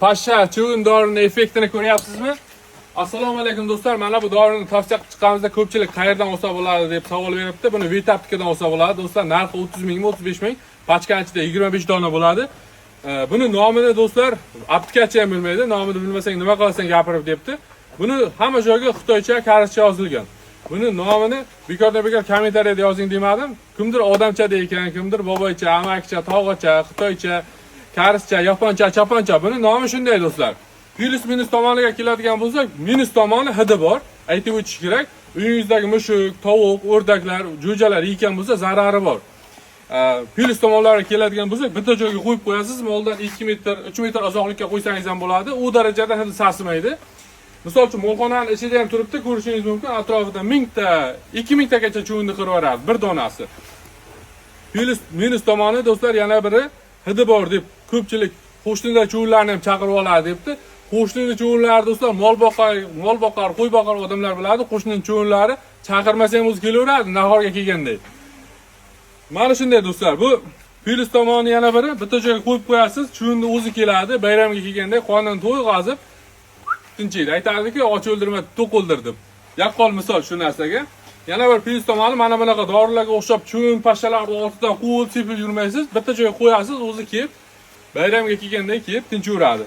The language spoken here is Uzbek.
Pashsha chivin dorining effektini ko'ryapsizmi? Assalomu alaykum do'stlar. Mana bu dorini tavsiya chiqqanimizda ko'pchilik qayerdan olsa bo'ladi deb savol beribdi. Buni Vitaptikadan olsa bo'ladi. Do'stlar, narxi 30 mingmi, 35 ming. Pachkani ichida 25 dona bo'ladi. Buni nomini do'stlar aptikachi ham bilmaydi. Nomini bilmasang nima qilasan gapirib debdi. Buni hamma joyga xitoycha, koreyscha yozilgan. Buni nomini bekor kommentariyada yozing demadim. Kimdir odamcha deykan, kimdir boboycha, amakicha, tog'acha, xitoycha, koreyscha, yaponcha, chaponcha. Buni nomi shunday do'stlar. Plus minus tomoniga keladigan bo'lsak, minus tomoni hidi bor. Aytib o'tish kerak. Uyingizdagi mushuk, tovuq, o'rdaklar, jo'jalar yegan bo'lsa zarari bor. Plus tomonlariga keladigan bo'lsak, bitta joyga qo'yib qo'yasiz, moldan 2 metr, 3 metr uzoqlikka qo'ysangiz ham bo'ladi. U darajada hidi sasimaydi. Misol uchun molxonaning ichida ham turibdi, ko'rishingiz mumkin. Atrofida 1000 ta, 2000 tagacha chuvinni qirib yuboradi bir donasi. Plus minus tomoni do'stlar yana biri hidi bor deb ko'pchilik qo'shnida chuvinlarni ham chaqirib oladi debdi. Qo'shnida chuvinlar do'stlar mol boqar, qo'y boqar odamlar biladi. Qo'shnining chuvinlari chaqirmasangiz o'zi kelaveradi nahorga kelganda. Mana shunday do'stlar, bu plus tomoni yana biri bitta joyga qo'yib qo'yasiz, chuvinni o'zi keladi, bayramga kelganda qonun to'yg'azib tinchiydi. Aytadiki, och o'ldirma, to'q o'ldirdim. Yaqqol misol shu narsaga. Yana bir plus tomoni mana bunaqa dorilarga o'xshab chuvin pashshalarning ortidan quvib sepib yurmaysiz, bitta joyga qo'yasiz, o'zi kelib bayramga kelganda kelib tinchaveradi.